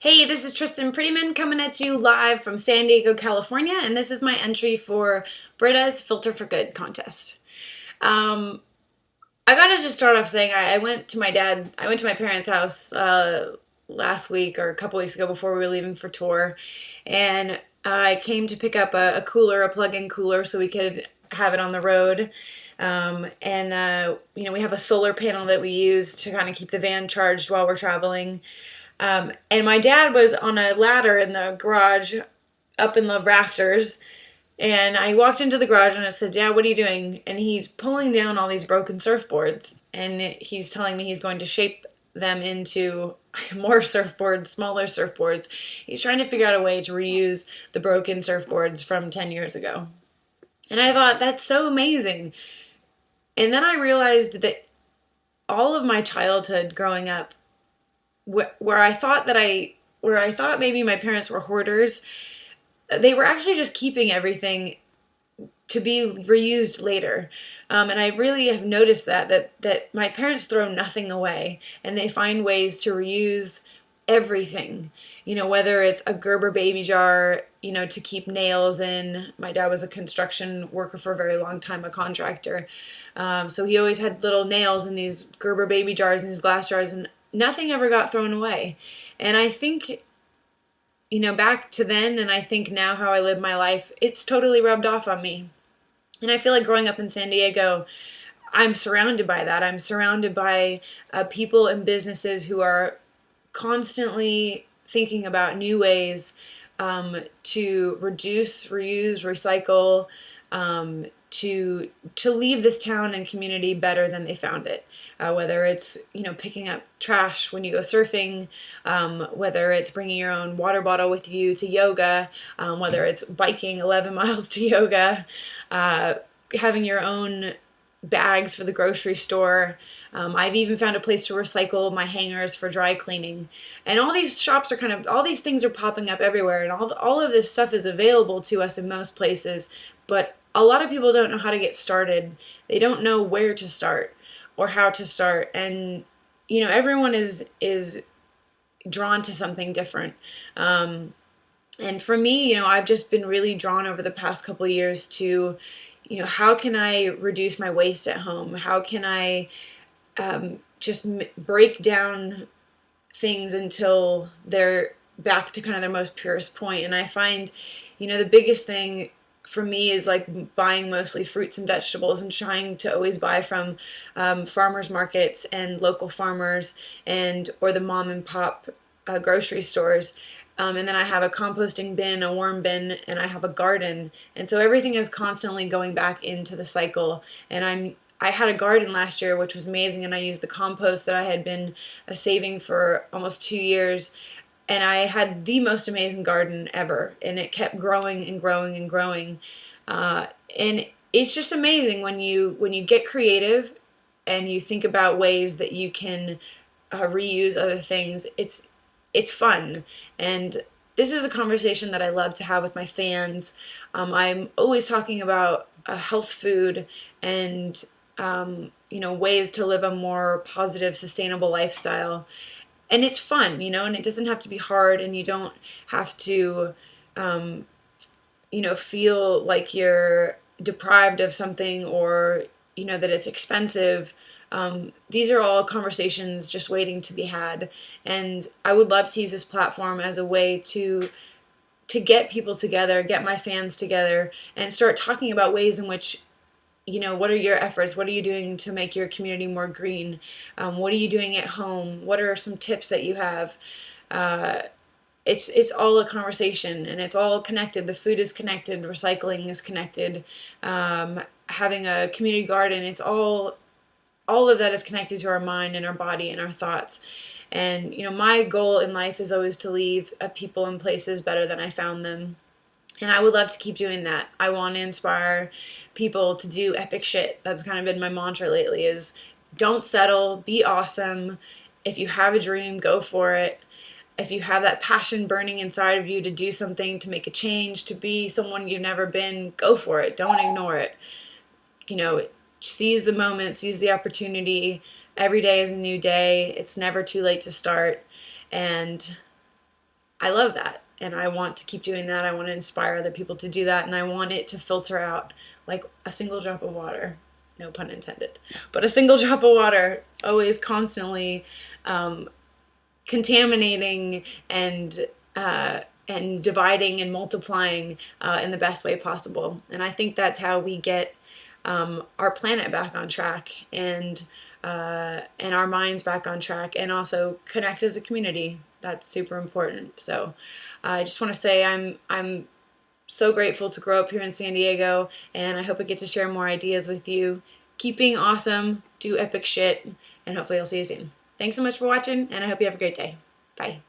Hey, this is Tristan Prettyman coming at you live from San Diego, California, and this is my entry for Britta's Filter for Good contest. I gotta just start off saying I went to my parents' house last week or a couple weeks ago before we were leaving for tour, and I came to pick up a cooler, a plug-in cooler, so we could have it on the road. We have a solar panel that we use to kind of keep the van charged while we're traveling. And my dad was on a ladder in the garage up in the rafters. And I walked into the garage and I said, Dad, what are you doing? And he's pulling down all these broken surfboards. And he's telling me he's going to shape them into more surfboards, smaller surfboards. He's trying to figure out a way to reuse the broken surfboards from 10 years ago. And I thought, that's so amazing. And then I realized that all of my childhood growing up, where I thought maybe my parents were hoarders, they were actually just keeping everything to be reused later. And I really have noticed that my parents throw nothing away, and they find ways to reuse everything. Whether it's a Gerber baby jar, to keep nails in. My dad was a construction worker for a very long time, a contractor. So he always had little nails in these Gerber baby jars and these glass jars, and nothing ever got thrown away. And I think, back to then, and I think now how I live my life, it's totally rubbed off on me. And I feel like growing up in San Diego, I'm surrounded by that. I'm surrounded by people and businesses who are constantly thinking about new ways to reduce, reuse, recycle, to leave this town and community better than they found it. Whether it's picking up trash when you go surfing, whether it's bringing your own water bottle with you to yoga, whether it's biking 11 miles to yoga, having your own bags for the grocery store. I've even found a place to recycle my hangers for dry cleaning. And all these shops are all these things are popping up everywhere, and all of this stuff is available to us in most places, but a lot of people don't know how to get started. They don't know where to start or how to start. And, everyone is drawn to something different. And for me, I've just been really drawn over the past couple of years to, how can I reduce my waste at home? How can I just break down things until they're back to kind of their most purest point? And I find, the biggest thing for me is like buying mostly fruits and vegetables and trying to always buy from farmers markets and local farmers or the mom and pop grocery stores. And then I have a composting bin, a worm bin, and I have a garden. And so everything is constantly going back into the cycle. And I had a garden last year, which was amazing, and I used the compost that I had been saving for almost 2 years. And I had the most amazing garden ever, and it kept growing and growing and growing. And it's just amazing when you get creative and you think about ways that you can reuse other things. It's fun, and this is a conversation that I love to have with my fans. I'm always talking about health food and ways to live a more positive, sustainable lifestyle. And it's fun, and it doesn't have to be hard, and you don't have to, feel like you're deprived of something or, that it's expensive. These are all conversations just waiting to be had. And I would love to use this platform as a way to get people together, get my fans together, and start talking about ways in which, what are your efforts? What are you doing to make your community more green? What are you doing at home? What are some tips that you have? It's all a conversation, and it's all connected. The food is connected. Recycling is connected. Having a community garden, it's all of that is connected to our mind and our body and our thoughts. And, my goal in life is always to leave people and places better than I found them. And I would love to keep doing that. I want to inspire people to do epic shit. That's kind of been my mantra lately is don't settle, be awesome. If you have a dream, go for it. If you have that passion burning inside of you to do something, to make a change, to be someone you've never been, go for it. Don't ignore it. Seize the moment, seize the opportunity. Every day is a new day. It's never too late to start. And I love that. And I want to keep doing that. I want to inspire other people to do that. And I want it to filter out like a single drop of water. No pun intended. But a single drop of water, always constantly contaminating and dividing and multiplying in the best way possible. And I think that's how we get our planet back on track, and our minds back on track, and also connect as a community. That's super important. So I just want to say I'm so grateful to grow up here in San Diego, and I hope I get to share more ideas with you. Keep being awesome, do epic shit, and hopefully I'll see you soon. Thanks so much for watching, and I hope you have a great day. Bye.